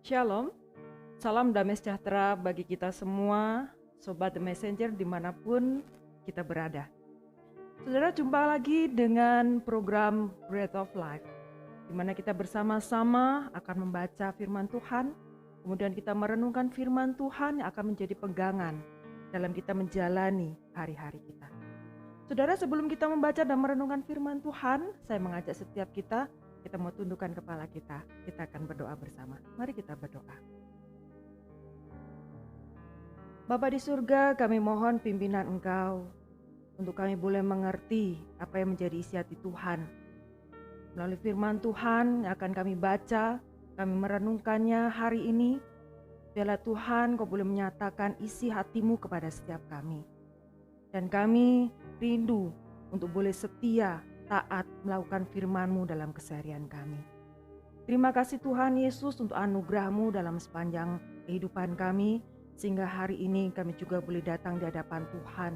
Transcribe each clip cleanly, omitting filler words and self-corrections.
Shalom, salam damai sejahtera bagi kita semua, Sobat The Messenger dimanapun kita berada. Saudara, jumpa lagi dengan program Breath of Life, di mana kita bersama-sama akan membaca firman Tuhan, kemudian kita merenungkan firman Tuhan yang akan menjadi pegangan dalam kita menjalani hari-hari kita. Saudara, sebelum kita membaca dan merenungkan firman Tuhan, saya mengajak setiap kita mau tundukkan kepala kita akan berdoa bersama. Mari kita berdoa. Bapa di surga, kami mohon pimpinan Engkau untuk kami boleh mengerti apa yang menjadi isi hati Tuhan. Melalui firman Tuhan yang akan kami baca, kami merenungkannya hari ini. Biarlah Tuhan Kau boleh menyatakan isi hati-Mu kepada setiap kami. Dan kami rindu untuk boleh setia, taat melakukan firman-Mu dalam keseharian kami. Terima kasih Tuhan Yesus untuk anugerah-Mu dalam sepanjang kehidupan kami, sehingga hari ini kami juga boleh datang di hadapan Tuhan.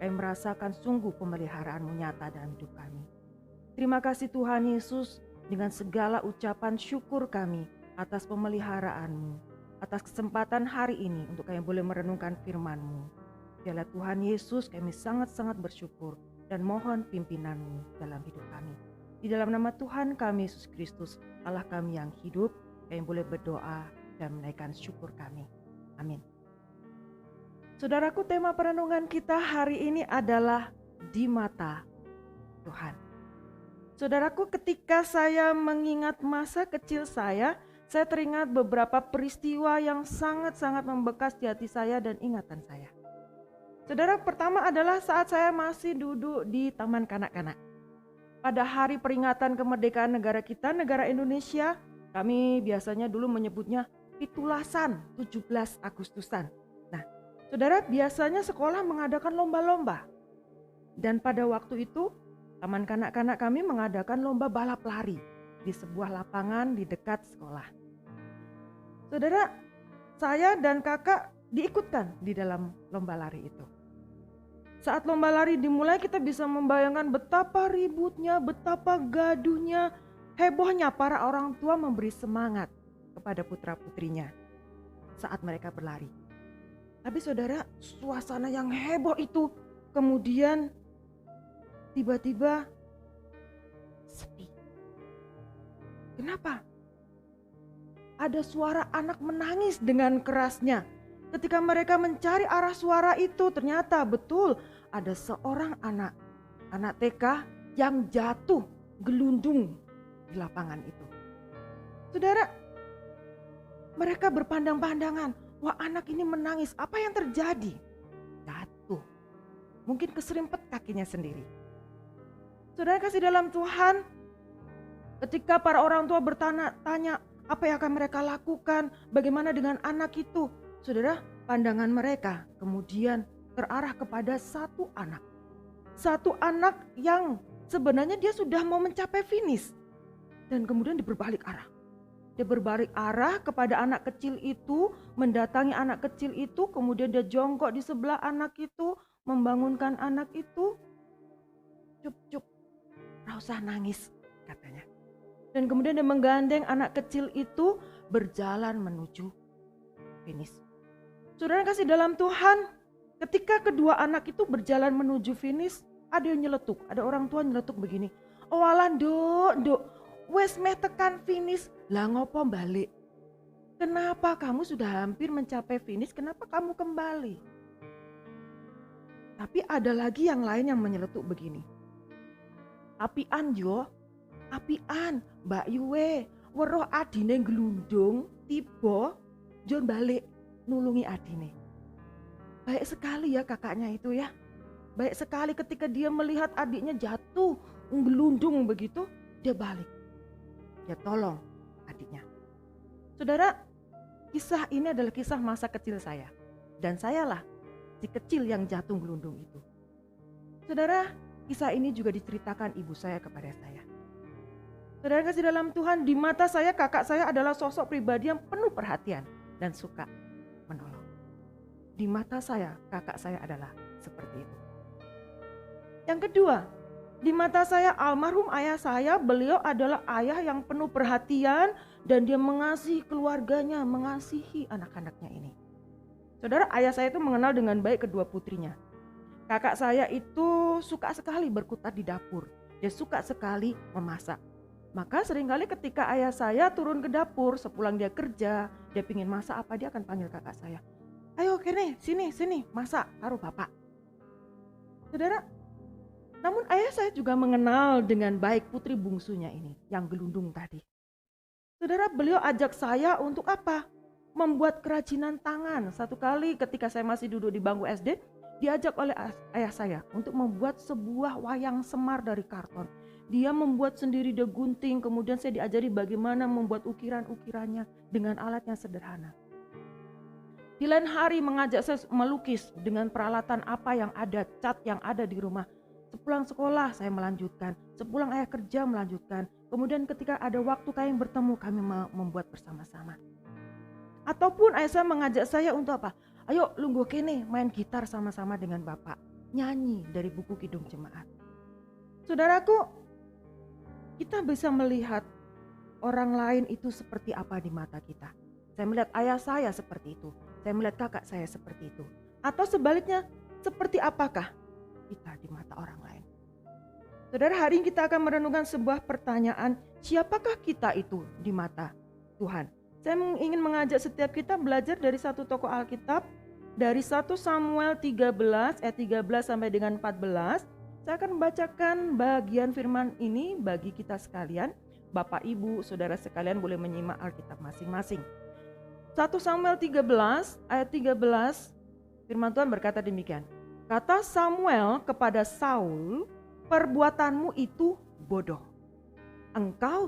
Kami merasakan sungguh pemeliharaan-Mu nyata dalam hidup kami. Terima kasih Tuhan Yesus, dengan segala ucapan syukur kami atas pemeliharaan-Mu, atas kesempatan hari ini untuk kami boleh merenungkan firman-Mu. Biarlah Tuhan Yesus, kami sangat-sangat bersyukur dan mohon pimpinan-Mu dalam hidup kami. Di dalam nama Tuhan kami Yesus Kristus, Allah kami yang hidup, kami boleh berdoa dan menaikkan syukur kami. Amin. Saudaraku, tema perenungan kita hari ini adalah di mata Tuhan. Saudaraku, ketika saya mengingat masa kecil saya teringat beberapa peristiwa yang sangat-sangat membekas di hati saya dan ingatan saya. Saudara, pertama adalah saat saya masih duduk di Taman Kanak-Kanak. Pada hari peringatan kemerdekaan negara kita, negara Indonesia, kami biasanya dulu menyebutnya Pitulasan 17 Agustusan. Nah, saudara, biasanya sekolah mengadakan lomba-lomba. Dan pada waktu itu, Taman Kanak-Kanak kami mengadakan lomba balap lari di sebuah lapangan di dekat sekolah. Saudara, saya dan kakak diikutkan di dalam lomba lari itu. Saat lomba lari dimulai, kita bisa membayangkan betapa ributnya, betapa gaduhnya, hebohnya para orang tua memberi semangat kepada putra-putrinya saat mereka berlari. Tapi saudara, suasana yang heboh itu kemudian tiba-tiba sepi. Kenapa? Ada suara anak menangis dengan kerasnya. Ketika mereka mencari arah suara itu, ternyata betul ada seorang anak TK yang jatuh gelundung di lapangan itu. Saudara, mereka berpandang-pandangan, wah, anak ini menangis, apa yang terjadi? Jatuh, mungkin keserimpet kakinya sendiri. Saudara kasih dalam Tuhan, ketika para orang tua bertanya, apa yang akan mereka lakukan, bagaimana dengan anak itu? Saudara, pandangan mereka kemudian terarah kepada satu anak yang sebenarnya dia sudah mau mencapai finish, dan kemudian dia berbalik arah kepada anak kecil itu, mendatangi anak kecil itu, kemudian dia jongkok di sebelah anak itu, membangunkan anak itu. Cup, gak usah nangis, katanya. Dan kemudian dia menggandeng anak kecil itu berjalan menuju finish. Saudara kasih dalam Tuhan, ketika kedua anak itu berjalan menuju finish, ada yang nyeletuk, ada orang tua nyeletuk begini, oh alah nduk, wes meh tekan finish, lah ngopo balik? Kenapa kamu sudah hampir mencapai finish, kenapa kamu kembali? Tapi ada lagi yang lain yang menyeletuk begini, apian Mbak Yue, weruh adine gelundung, tiba, jon balik nulungi adine. Baik sekali ya kakaknya itu ya. Baik sekali ketika dia melihat adiknya jatuh, gelundung begitu, dia balik. Dia tolong adiknya. Saudara, kisah ini adalah kisah masa kecil saya. Dan sayalah si kecil yang jatuh gelundung itu. Saudara, kisah ini juga diceritakan ibu saya kepada saya. Saudara kasih dalam Tuhan, di mata saya kakak saya adalah sosok pribadi yang penuh perhatian dan suka menolong. Di mata saya, kakak saya adalah seperti itu. Yang kedua, Di mata saya, almarhum ayah saya, beliau adalah ayah yang penuh perhatian dan dia mengasihi keluarganya, mengasihi anak-anaknya ini. Saudara, ayah saya itu mengenal dengan baik kedua putrinya. Kakak saya itu suka sekali berkutat di dapur. Dia suka sekali memasak. Maka seringkali ketika ayah saya turun ke dapur, sepulang dia kerja, dia pingin masak apa, dia akan panggil kakak saya. Ayo Kene, sini, masak, taruh bapak. Saudara, namun ayah saya juga mengenal dengan baik putri bungsunya ini, yang gelundung tadi. Saudara, beliau ajak saya untuk apa? Membuat kerajinan tangan. Satu kali ketika saya masih duduk di bangku SD, diajak oleh ayah saya untuk membuat sebuah wayang semar dari karton. Dia membuat sendiri, dia gunting, kemudian saya diajari bagaimana membuat ukiran-ukirannya dengan alat yang sederhana. Di lain hari mengajak saya melukis dengan peralatan apa yang ada, cat yang ada di rumah. Sepulang sekolah saya melanjutkan, sepulang ayah kerja melanjutkan. Kemudian ketika ada waktu kami bertemu, kami membuat bersama-sama. Ataupun ayah saya mengajak saya untuk apa? Ayo lungguh kene main gitar sama-sama dengan bapak. Nyanyi dari buku Kidung Jemaat. Saudaraku, kita bisa melihat orang lain itu seperti apa di mata kita. Saya melihat ayah saya seperti itu. Saya melihat kakak saya seperti itu. Atau sebaliknya, seperti apakah kita di mata orang lain? Saudara, hari ini kita akan merenungkan sebuah pertanyaan, siapakah kita itu di mata Tuhan? Saya ingin mengajak setiap kita belajar dari satu tokoh Alkitab, dari 1 Samuel 13 ayat 13 sampai dengan 14. Saya akan membacakan bagian firman ini bagi kita sekalian. Bapak, Ibu, Saudara sekalian boleh menyimak Alkitab masing-masing. 1 Samuel 13 ayat 13, firman Tuhan berkata demikian. Kata Samuel kepada Saul, perbuatanmu itu bodoh. Engkau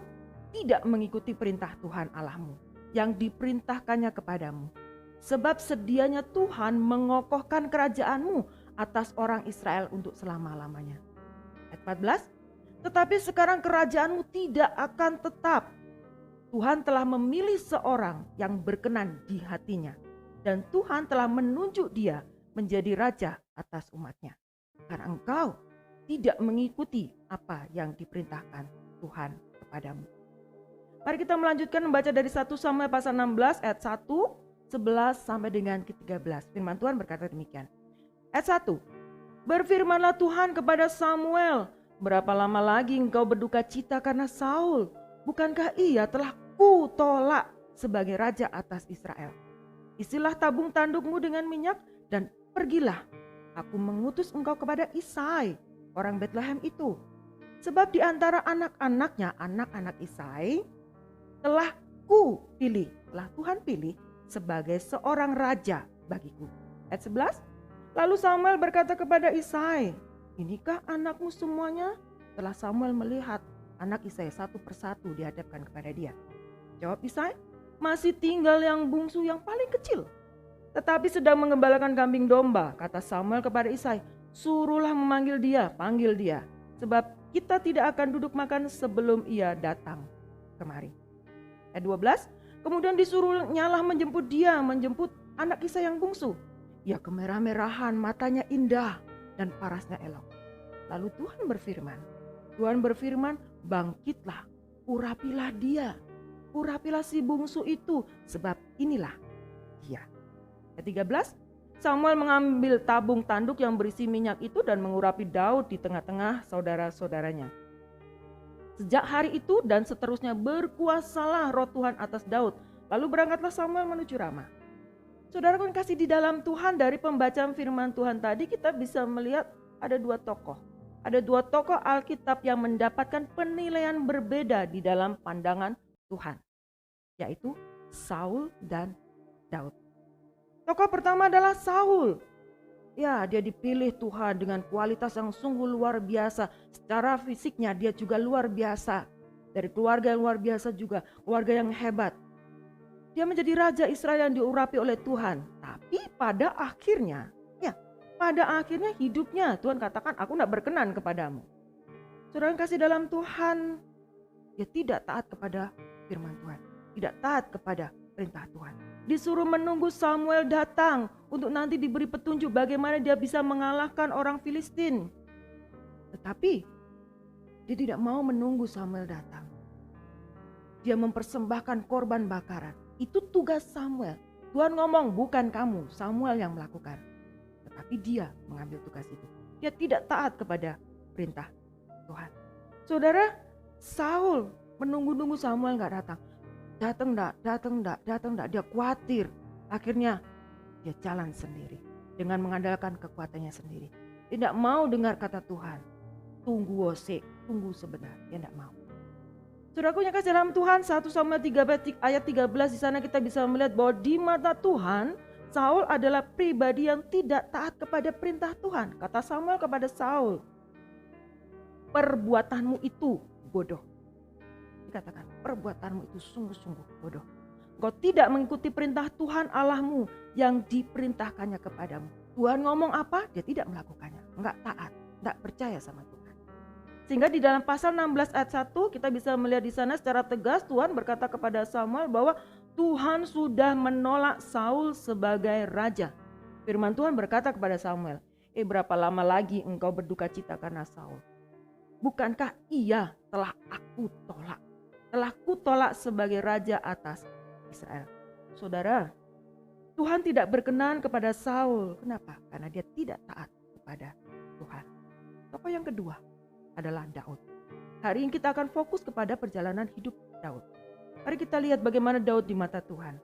tidak mengikuti perintah Tuhan Allahmu yang diperintahkannya kepadamu. Sebab sedianya Tuhan mengokohkan kerajaanmu atas orang Israel untuk selama-lamanya. Ayat 14, tetapi sekarang kerajaanmu tidak akan tetap. Tuhan telah memilih seorang yang berkenan di hatinya. Dan Tuhan telah menunjuk dia menjadi raja atas umatnya. Karena engkau tidak mengikuti apa yang diperintahkan Tuhan kepadamu. Mari kita melanjutkan membaca dari 1 Samuel pasal 16 ayat 1, 11 sampai dengan ke-13. Firman Tuhan berkata demikian. Ayat 1. Berfirmanlah Tuhan kepada Samuel, berapa lama lagi engkau berduka cita karena Saul? Bukankah ia telah kutolak sebagai raja atas Israel? Isilah tabung tandukmu dengan minyak dan pergilah. Aku mengutus engkau kepada Isai, orang Betlehem itu. Sebab di antara anak-anaknya, anak-anak Isai, telah Tuhan pilih sebagai seorang raja bagiku. Ayat 11. Lalu Samuel berkata kepada Isai, inikah anakmu semuanya? Setelah Samuel melihat anak Isai satu persatu dihadapkan kepada dia. Jawab Isai, masih tinggal yang bungsu yang paling kecil, tetapi sedang mengembalakan kambing domba. Kata Samuel kepada Isai, suruhlah memanggil dia, panggil dia. Sebab kita tidak akan duduk makan sebelum ia datang kemari. Ayat 12, kemudian disuruhnya lah menjemput dia, menjemput anak Isai yang bungsu. Ia kemerah-merahan, matanya indah dan parasnya elok. Lalu Tuhan berfirman, bangkitlah, urapilah dia. Urapilah si bungsu itu, sebab inilah dia. Ayat 13, Samuel mengambil tabung tanduk yang berisi minyak itu dan mengurapi Daud di tengah-tengah saudara-saudaranya. Sejak hari itu dan seterusnya berkuasalah roh Tuhan atas Daud. Lalu berangkatlah Samuel menuju Rama. Saudara yang kasih di dalam Tuhan, dari pembacaan firman Tuhan tadi kita bisa melihat ada dua tokoh. Ada dua tokoh Alkitab yang mendapatkan penilaian berbeda di dalam pandangan Tuhan, yaitu Saul dan Daud. Tokoh pertama adalah Saul. Ya, dia dipilih Tuhan dengan kualitas yang sungguh luar biasa. Secara fisiknya dia juga luar biasa. Dari keluarga yang luar biasa juga, keluarga yang hebat. Dia menjadi raja Israel yang diurapi oleh Tuhan. Tapi pada akhirnya hidupnya Tuhan katakan, aku tidak berkenan kepadamu. Saudara yang kasih dalam Tuhan, dia tidak taat kepada firman Tuhan, tidak taat kepada perintah Tuhan. Disuruh menunggu Samuel datang untuk nanti diberi petunjuk bagaimana dia bisa mengalahkan orang Filistin. Tetapi Dia tidak mau menunggu Samuel datang. Dia mempersembahkan korban bakaran. Itu tugas Samuel. Tuhan ngomong, bukan kamu, Samuel yang melakukan. Tetapi dia mengambil tugas itu. Dia tidak taat kepada perintah Tuhan. Saudara, Saul menunggu-nunggu Samuel gak datang. Datang enggak. Dia khawatir. Akhirnya dia jalan sendiri dengan mengandalkan kekuatannya sendiri. Dia tidak mau dengar kata Tuhan. Tunggu sebentar. Dia tidak mau. Saudaraku yang kasih dalam Tuhan, 1 Samuel 3 ayat 13 di sana kita bisa melihat bahwa di mata Tuhan, Saul adalah pribadi yang tidak taat kepada perintah Tuhan. Kata Samuel kepada Saul, perbuatanmu itu bodoh. Dikatakan, perbuatanmu itu sungguh-sungguh bodoh. Engkau tidak mengikuti perintah Tuhan Allahmu yang diperintahkannya kepadamu. Tuhan ngomong apa, dia tidak melakukannya. Enggak taat, enggak percaya sama Tuhan. Sehingga di dalam pasal 16 ayat 1 kita bisa melihat di sana secara tegas Tuhan berkata kepada Samuel bahwa Tuhan sudah menolak Saul sebagai raja. Firman Tuhan berkata kepada Samuel, berapa lama lagi engkau berduka cita karena Saul? Bukankah ia telah aku tolak? Telah kutolak sebagai raja atas Israel. Saudara, Tuhan tidak berkenan kepada Saul. Kenapa? Karena dia tidak taat kepada Tuhan. Tokoh yang kedua adalah Daud. Hari ini kita akan fokus kepada perjalanan hidup Daud. Mari kita lihat bagaimana Daud di mata Tuhan.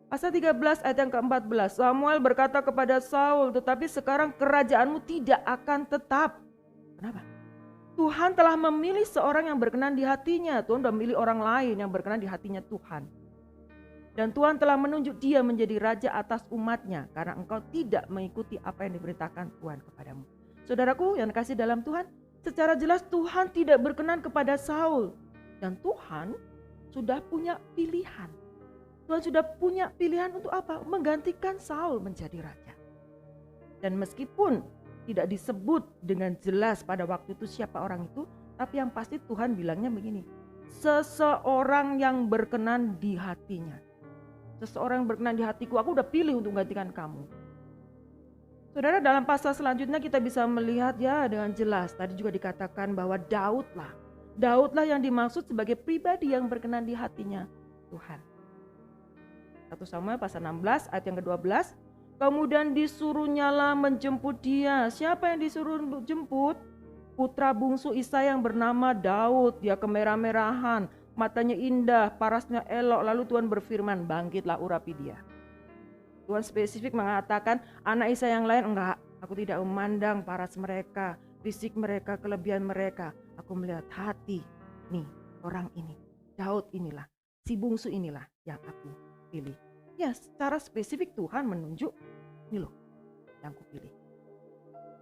Pasal 13 ayat yang ke-14. Samuel berkata kepada Saul, tetapi sekarang kerajaanmu tidak akan tetap. Kenapa? Tuhan telah memilih seorang yang berkenan di hatinya. Tuhan sudah memilih orang lain yang berkenan di hatinya Tuhan. Dan Tuhan telah menunjuk dia menjadi raja atas umatnya. Karena engkau tidak mengikuti apa yang diperintahkan Tuhan kepadamu. Saudaraku yang dikasih dalam Tuhan, secara jelas Tuhan tidak berkenan kepada Saul. Dan Tuhan sudah punya pilihan. Tuhan sudah punya pilihan untuk apa? Menggantikan Saul menjadi raja. Dan meskipun tidak disebut dengan jelas pada waktu itu siapa orang itu, tapi yang pasti Tuhan bilangnya begini, seseorang yang berkenan di hatinya. Seseorang yang berkenan di hatiku, aku udah pilih untuk menggantikan kamu. Saudara, dalam pasal selanjutnya kita bisa melihat ya dengan jelas. Tadi juga dikatakan bahwa Daudlah yang dimaksud sebagai pribadi yang berkenan di hatinya Tuhan. 1 Samuel pasal 16 ayat yang ke-12. Kemudian disuruhnyalah menjemput dia. Siapa yang disuruh jemput? Putra bungsu Isai yang bernama Daud. Dia kemerah-merahan, matanya indah, parasnya elok. Lalu Tuhan berfirman, bangkitlah urapi dia. Tuhan spesifik mengatakan anak Isa yang lain enggak. Aku tidak memandang paras mereka, fisik mereka, kelebihan mereka. Aku melihat hati. Nih orang ini, Daud inilah, si bungsu inilah yang aku pilih. Ya secara spesifik Tuhan menunjuk, ini loh yang aku pilih.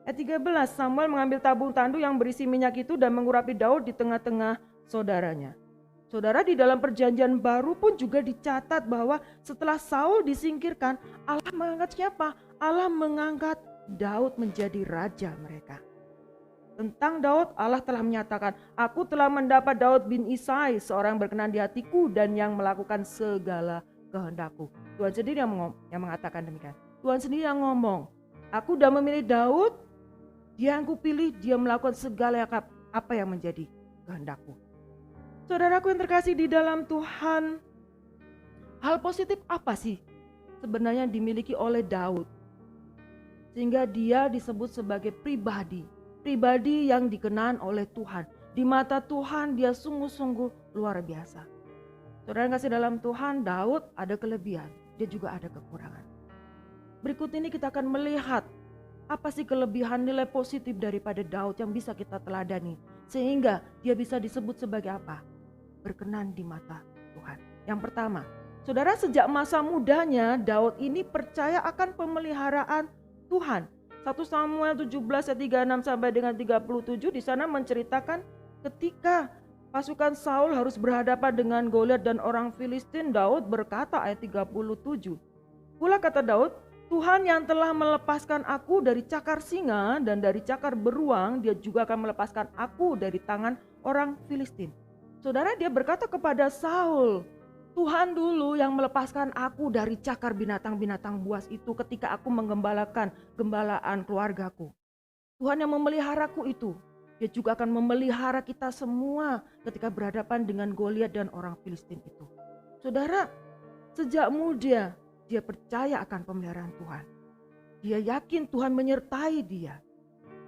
Ayat 13, Samuel mengambil tabung tandu yang berisi minyak itu dan mengurapi Daud di tengah-tengah saudaranya. Saudara, di dalam perjanjian baru pun juga dicatat bahwa setelah Saul disingkirkan, Allah mengangkat siapa? Allah mengangkat Daud menjadi raja mereka. Tentang Daud, Allah telah menyatakan, aku telah mendapat Daud bin Isai, seorang yang berkenan di hatiku dan yang melakukan segala kehendakku. Tuhan sendiri yang mengatakan demikian. Tuhan sendiri yang ngomong, aku sudah memilih Daud, dia yang kupilih, dia melakukan segala apa yang menjadi kehendakku. Saudaraku yang terkasih di dalam Tuhan, hal positif apa sih sebenarnya dimiliki oleh Daud? Sehingga dia disebut sebagai pribadi yang dikenan oleh Tuhan. Di mata Tuhan dia sungguh-sungguh luar biasa. Saudara yang kasih dalam Tuhan, Daud ada kelebihan, dia juga ada kekurangan. Berikut ini kita akan melihat apa sih kelebihan nilai positif daripada Daud yang bisa kita teladani. Sehingga dia bisa disebut sebagai apa? Berkenan di mata Tuhan. Yang pertama, saudara, sejak masa mudanya Daud ini percaya akan pemeliharaan Tuhan. 1 Samuel 17 ayat 36 sampai dengan 37 di sana menceritakan ketika pasukan Saul harus berhadapan dengan Goliat dan orang Filistin, Daud berkata ayat 37. Pula kata Daud, Tuhan yang telah melepaskan aku dari cakar singa dan dari cakar beruang, dia juga akan melepaskan aku dari tangan orang Filistin. Saudara, dia berkata kepada Saul, Tuhan dulu yang melepaskan aku dari cakar binatang-binatang buas itu ketika aku menggembalakan gembalaan keluargaku. Tuhan yang memeliharaku itu. Dia juga akan memelihara kita semua ketika berhadapan dengan Goliat dan orang Filistin itu. Saudara, sejak muda dia percaya akan pemeliharaan Tuhan. Dia yakin Tuhan menyertai dia.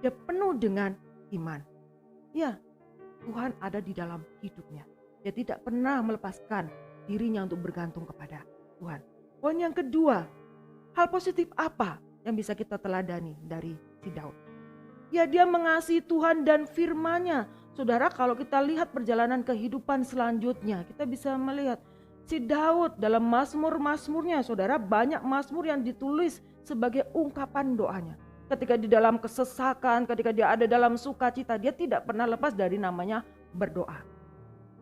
Dia penuh dengan iman. Ya, Tuhan ada di dalam hidupnya. Dia tidak pernah melepaskan dirinya untuk bergantung kepada Tuhan. Poin yang kedua, hal positif apa yang bisa kita teladani dari si Daud? Ya, dia mengasihi Tuhan dan firman-Nya. Saudara, kalau kita lihat perjalanan kehidupan selanjutnya, kita bisa melihat si Daud dalam mazmur-mazmurnya, saudara, banyak mazmur yang ditulis sebagai ungkapan doanya. Ketika di dalam kesesakan, ketika dia ada dalam sukacita, dia tidak pernah lepas dari namanya berdoa.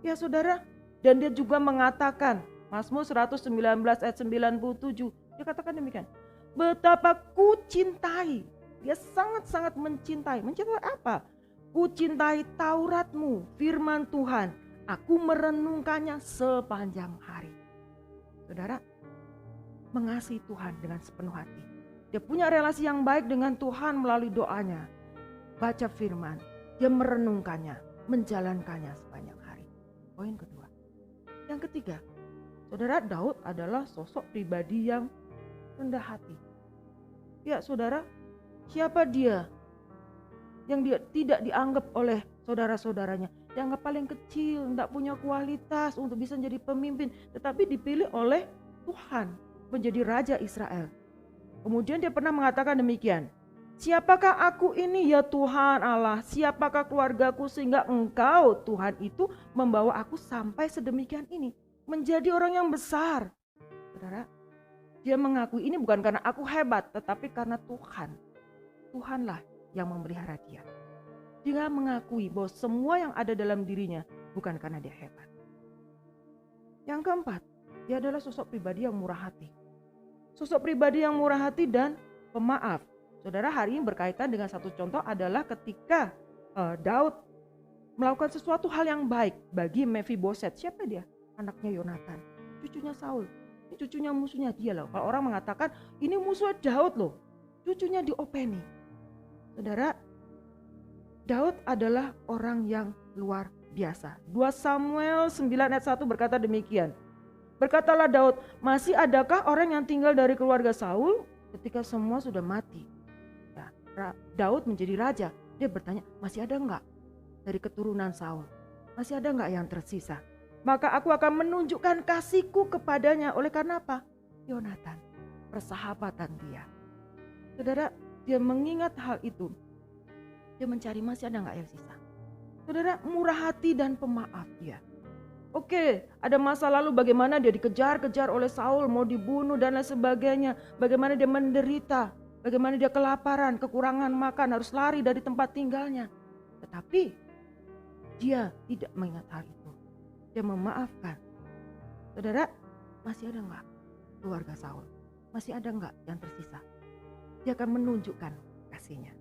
Ya saudara, dan dia juga mengatakan, Mazmur 119 ayat 97, dia katakan demikian, betapa ku cintai. Dia sangat-sangat mencintai. Mencintai apa? Ku cintai Tauratmu, firman Tuhan. Aku merenungkannya sepanjang hari. Saudara, mengasihi Tuhan dengan sepenuh hati. Dia punya relasi yang baik dengan Tuhan melalui doanya. Baca firman, dia merenungkannya, menjalankannya sepanjang hari. Poin kedua. Yang ketiga, saudara, Daud adalah sosok pribadi yang rendah hati. Ya saudara, siapa dia yang dia tidak dianggap oleh saudara-saudaranya, dianggap paling kecil, tidak punya kualitas untuk bisa menjadi pemimpin, tetapi dipilih oleh Tuhan menjadi Raja Israel. Kemudian dia pernah mengatakan demikian, siapakah aku ini ya Tuhan Allah, siapakah keluargaku sehingga Engkau Tuhan itu membawa aku sampai sedemikian ini, menjadi orang yang besar. Saudara, dia mengakui ini bukan karena aku hebat, tetapi karena Tuhan. Tuhanlah yang memelihara dia. Dia mengakui bahwa semua yang ada dalam dirinya bukan karena dia hebat. Yang keempat, dia adalah sosok pribadi yang murah hati. Sosok pribadi yang murah hati dan pemaaf. Saudara, hari ini berkaitan dengan satu contoh adalah ketika Daud melakukan sesuatu hal yang baik bagi Mephiboset. Siapa dia? Anaknya Yonatan, cucunya Saul. Ini cucunya musuhnya dia loh. Kalau orang mengatakan ini musuhnya Daud loh, cucunya diopeni. Saudara, Daud adalah orang yang luar biasa. 2 Samuel 9 ayat 1 berkata demikian. Berkatalah Daud, masih adakah orang yang tinggal dari keluarga Saul ketika semua sudah mati? Ya, Daud menjadi raja. Dia bertanya, masih ada enggak dari keturunan Saul? Masih ada enggak yang tersisa? Maka aku akan menunjukkan kasihku kepadanya. Oleh karena apa? Yonatan, persahabatan dia. Saudara, dia mengingat hal itu. Dia mencari masih ada enggak yang sisa. Saudara, murah hati dan pemaaf dia. Oke, ada masa lalu bagaimana dia dikejar-kejar oleh Saul, mau dibunuh dan lain sebagainya. Bagaimana dia menderita, bagaimana dia kelaparan, kekurangan makan, harus lari dari tempat tinggalnya. Tetapi dia tidak mengingat hal itu. Dia memaafkan. Saudara, masih ada enggak keluarga Saul? Masih ada enggak yang tersisa? Dia akan menunjukkan kasihnya.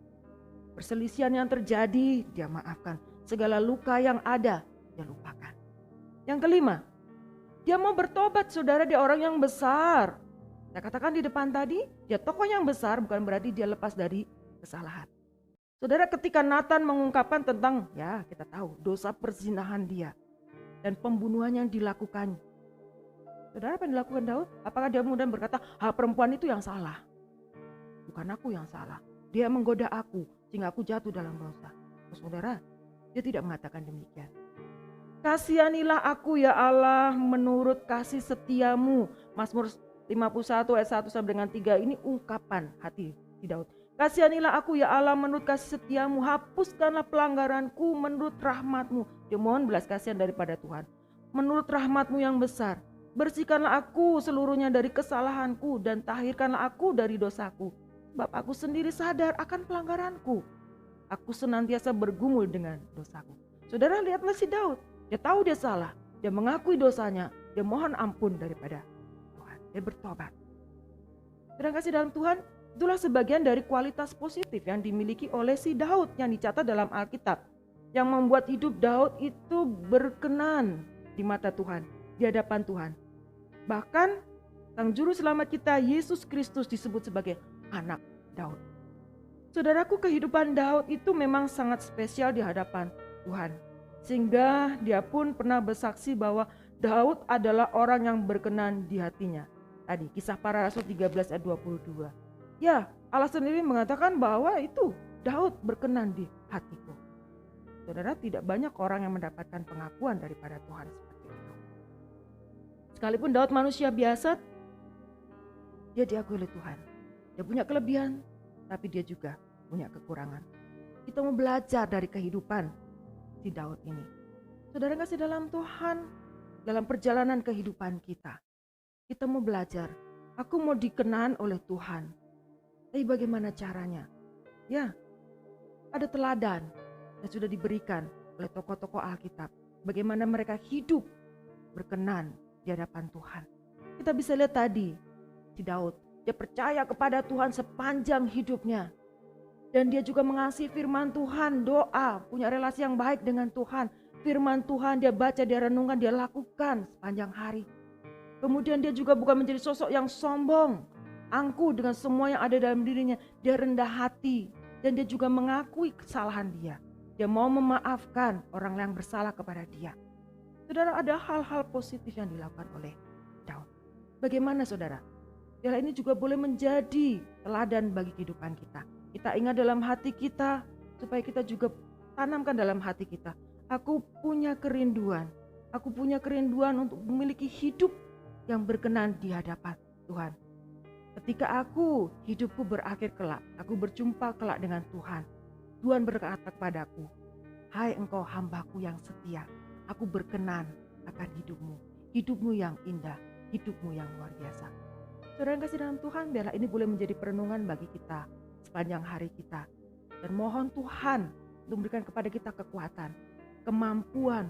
Perselisihan yang terjadi, dia maafkan. Segala luka yang ada, dia lupakan. Yang kelima, dia mau bertobat. Saudara, dia orang yang besar. Saya katakan di depan tadi, dia tokoh yang besar bukan berarti dia lepas dari kesalahan. Saudara, ketika Nathan mengungkapkan tentang, ya kita tahu, dosa perzinahan dia dan pembunuhan yang dilakukan. Saudara, apa yang dilakukan Daud? Apakah dia kemudian berkata, perempuan itu yang salah? Bukan aku yang salah. Dia menggoda aku sehingga aku jatuh dalam dosa. Saudara, dia tidak mengatakan demikian. Kasihanilah aku ya Allah menurut kasih setiamu. Mazmur 51 ayat 1 sampai dengan 3 ini ungkapan hati Daud. Kasihanilah aku ya Allah menurut kasih setiamu. Hapuskanlah pelanggaranku menurut rahmatmu. Dia mohon belas kasihan daripada Tuhan. Menurut rahmatmu yang besar. Bersihkanlah aku seluruhnya dari kesalahanku dan tahirkanlah aku dari dosaku. Sebab aku sendiri sadar akan pelanggaranku. Aku senantiasa bergumul dengan dosaku. Saudara, lihatlah si Daud. Dia tahu dia salah, dia mengakui dosanya, dia mohon ampun daripada Tuhan, dia bertobat. Saudara kasih dalam Tuhan, itulah sebagian dari kualitas positif yang dimiliki oleh si Daud yang dicatat dalam Alkitab, yang membuat hidup Daud itu berkenan di mata Tuhan, di hadapan Tuhan. Bahkan Sang Juru Selamat kita Yesus Kristus disebut sebagai anak Daud. Saudaraku, kehidupan Daud itu memang sangat spesial di hadapan Tuhan. Sehingga dia pun pernah bersaksi bahwa Daud adalah orang yang berkenan di hatinya. Tadi Kisah Para Rasul 13 ayat 22. Ya, Allah sendiri mengatakan bahwa itu Daud berkenan di hatiku. Saudara, tidak banyak orang yang mendapatkan pengakuan daripada Tuhan seperti itu. Sekalipun Daud manusia biasa, dia diakui oleh Tuhan. Dia punya kelebihan, tapi dia juga punya kekurangan. Kita mau belajar dari kehidupan si Daud ini. Saudara kasih dalam Tuhan, dalam perjalanan kehidupan kita mau belajar. Aku mau dikenan oleh Tuhan. Tapi bagaimana caranya? Ya, ada teladan yang sudah diberikan oleh tokoh-tokoh Alkitab. Bagaimana mereka hidup berkenan di hadapan Tuhan. Kita bisa lihat tadi, si Daud, dia percaya kepada Tuhan sepanjang hidupnya. Dan dia juga mengasihi firman Tuhan, doa, punya relasi yang baik dengan Tuhan. Firman Tuhan dia baca, dia renungkan, dia lakukan sepanjang hari. Kemudian dia juga bukan menjadi sosok yang sombong, angkuh dengan semua yang ada dalam dirinya. Dia rendah hati dan dia juga mengakui kesalahan dia. Dia mau memaafkan orang yang bersalah kepada dia. Saudara, ada hal-hal positif yang dilakukan oleh Daud. Bagaimana saudara? Hal ini juga boleh menjadi teladan bagi kehidupan kita. Kita ingat dalam hati kita, supaya kita juga tanamkan dalam hati kita. Aku punya kerinduan. Aku punya kerinduan untuk memiliki hidup yang berkenan di hadapan Tuhan. Ketika hidupku berakhir kelak, aku berjumpa kelak dengan Tuhan. Tuhan berkata kepadaku, hai engkau hambaku yang setia, aku berkenan akan hidupmu. Hidupmu yang indah, hidupmu yang luar biasa. Saudara yang kasih dalam Tuhan, biarlah ini boleh menjadi perenungan bagi kita sepanjang hari kita. Dan mohon Tuhan untuk memberikan kepada kita kekuatan, kemampuan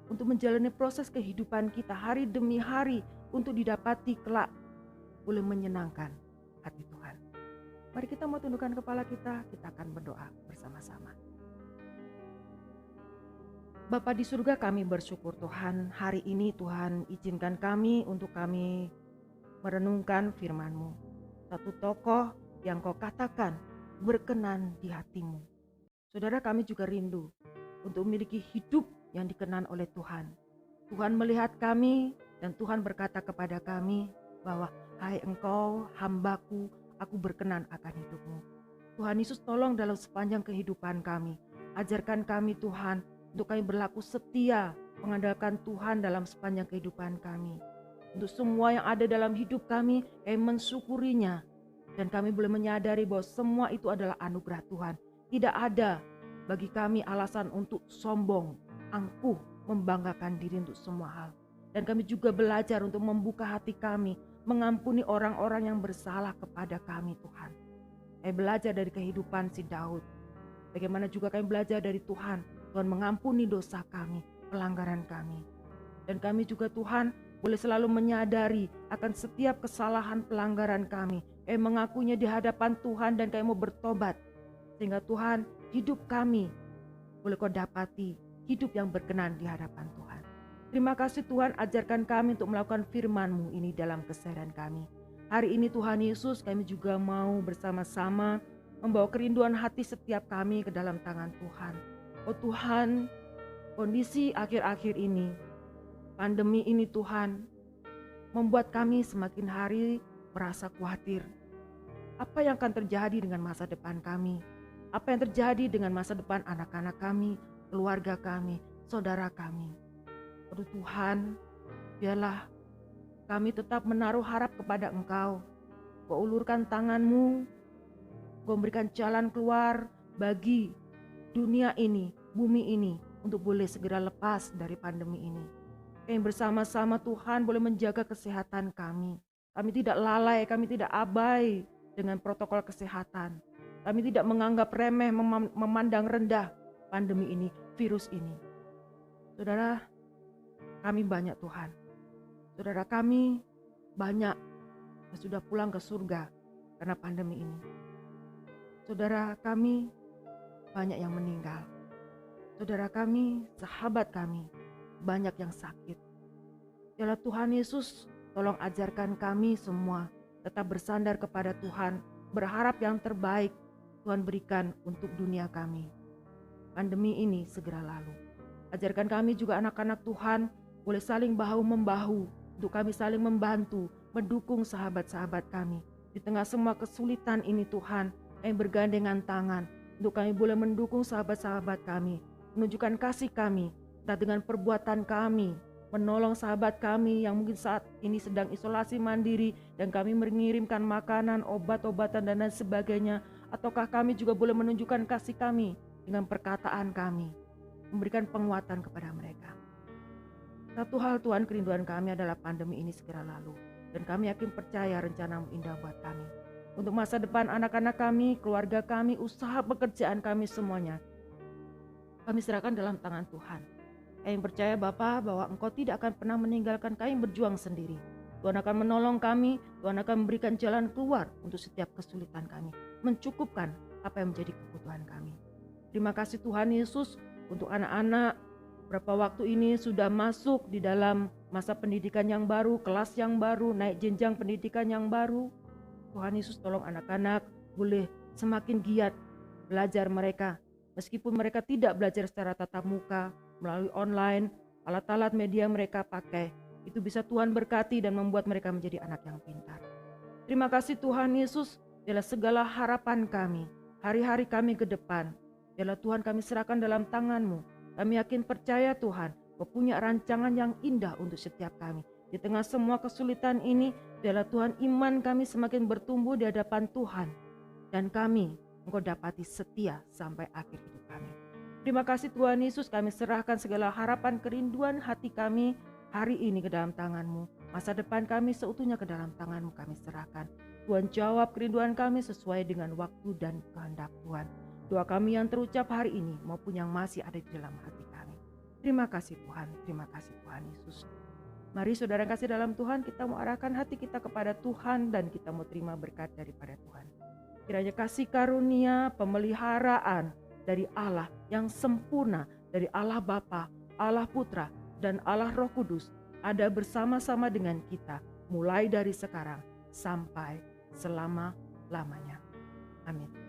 untuk menjalani proses kehidupan kita hari demi hari untuk didapati kelak boleh menyenangkan hati Tuhan. Mari kita mau tundukkan kepala kita akan berdoa bersama-sama. Bapa di surga, kami bersyukur Tuhan, hari ini Tuhan izinkan kami untuk kami merenungkan firman-Mu. Satu tokoh yang Kau katakan berkenan di hatimu. Saudara, kami juga rindu untuk memiliki hidup yang dikenan oleh Tuhan. Tuhan melihat kami dan Tuhan berkata kepada kami bahwa hai engkau hambaku, aku berkenan akan hidupmu. Tuhan Yesus, tolong dalam sepanjang kehidupan kami. Ajarkan kami Tuhan untuk kami berlaku setia, mengandalkan Tuhan dalam sepanjang kehidupan kami. Untuk semua yang ada dalam hidup kami mensyukurinya. Dan kami boleh menyadari bahwa semua itu adalah anugerah Tuhan. Tidak ada bagi kami alasan untuk sombong, angkuh, membanggakan diri untuk semua hal. Dan kami juga belajar untuk membuka hati kami, mengampuni orang-orang yang bersalah kepada kami Tuhan. Kami belajar dari kehidupan si Daud. Bagaimana juga kami belajar dari Tuhan. Tuhan mengampuni dosa kami, pelanggaran kami. Dan kami juga Tuhan boleh selalu menyadari akan setiap kesalahan pelanggaran kami. Kami mengakuinya di hadapan Tuhan dan kami mau bertobat. Sehingga Tuhan, hidup kami boleh Kau dapati hidup yang berkenan di hadapan Tuhan. Terima kasih Tuhan, ajarkan kami untuk melakukan firman-Mu ini dalam keseharian kami. Hari ini Tuhan Yesus, kami juga mau bersama-sama membawa kerinduan hati setiap kami ke dalam tangan Tuhan. Oh Tuhan, kondisi akhir-akhir ini, pandemi ini Tuhan, membuat kami semakin hari merasa khawatir. Apa yang akan terjadi dengan masa depan kami? Apa yang terjadi dengan masa depan anak-anak kami, keluarga kami, saudara kami? Oh Tuhan, biarlah kami tetap menaruh harap kepada Engkau. Kau ulurkan tangan-Mu, Kau memberikan jalan keluar bagi dunia ini, bumi ini, untuk boleh segera lepas dari pandemi ini. Kami bersama-sama Tuhan boleh menjaga kesehatan kami. Kami tidak lalai, kami tidak abai dengan protokol kesehatan. Kami tidak menganggap remeh, memandang rendah pandemi ini, virus ini. Saudara, kami banyak Tuhan. Saudara kami banyak yang sudah pulang ke surga karena pandemi ini. Saudara kami banyak yang meninggal. Saudara kami, sahabat kami, banyak yang sakit. Biarlah Tuhan Yesus, tolong ajarkan kami semua tetap bersandar kepada Tuhan, berharap yang terbaik, Tuhan berikan untuk dunia kami. Pandemi ini segera lalu. Ajarkan kami juga anak-anak Tuhan boleh saling bahu-membahu untuk kami saling membantu, mendukung sahabat-sahabat kami. Di tengah semua kesulitan ini Tuhan, kami bergandengan tangan untuk kami boleh mendukung sahabat-sahabat kami, menunjukkan kasih kami, entah dengan perbuatan kami, menolong sahabat kami yang mungkin saat ini sedang isolasi mandiri dan kami mengirimkan makanan, obat-obatan dan lain sebagainya. Ataukah kami juga boleh menunjukkan kasih kami dengan perkataan kami, memberikan penguatan kepada mereka. Satu hal Tuhan, kerinduan kami adalah pandemi ini segera lalu. Dan kami yakin percaya rencana-Mu indah buat kami. Untuk masa depan anak-anak kami, keluarga kami, usaha pekerjaan kami semuanya, kami serahkan dalam tangan Tuhan. Kami percaya Bapa bahwa Engkau tidak akan pernah meninggalkan kami berjuang sendiri. Tuhan akan menolong kami, Tuhan akan memberikan jalan keluar untuk setiap kesulitan kami, mencukupkan apa yang menjadi kebutuhan kami. Terima kasih Tuhan Yesus untuk anak-anak berapa waktu ini sudah masuk di dalam masa pendidikan yang baru, kelas yang baru, naik jenjang pendidikan yang baru. Tuhan Yesus tolong anak-anak boleh semakin giat belajar mereka. Meskipun mereka tidak belajar secara tatap muka, melalui online, alat-alat media mereka pakai, itu bisa Tuhan berkati dan membuat mereka menjadi anak yang pintar. Terima kasih Tuhan Yesus, biarlah segala harapan kami, hari-hari kami ke depan, biarlah Tuhan kami serahkan dalam tangan-Mu. Kami yakin percaya Tuhan, Kau punya rancangan yang indah untuk setiap kami. Di tengah semua kesulitan ini, biarlah Tuhan iman kami semakin bertumbuh di hadapan Tuhan. Dan kami, Engkau dapati setia sampai akhir hidup kami. Terima kasih Tuhan Yesus, kami serahkan segala harapan kerinduan hati kami hari ini ke dalam tangan-Mu. Masa depan kami seutuhnya ke dalam tangan-Mu kami serahkan. Tuhan jawab kerinduan kami sesuai dengan waktu dan kehendak Tuhan. Doa kami yang terucap hari ini maupun yang masih ada di dalam hati kami. Terima kasih Tuhan, terima kasih Tuhan Yesus. Mari saudara kasih dalam Tuhan, kita mau arahkan hati kita kepada Tuhan dan kita mau terima berkat daripada Tuhan. Kiranya kasih karunia, pemeliharaan dari Allah yang sempurna, dari Allah Bapa, Allah Putra, dan Allah Roh Kudus ada bersama-sama dengan kita mulai dari sekarang sampai selama-lamanya. Amin.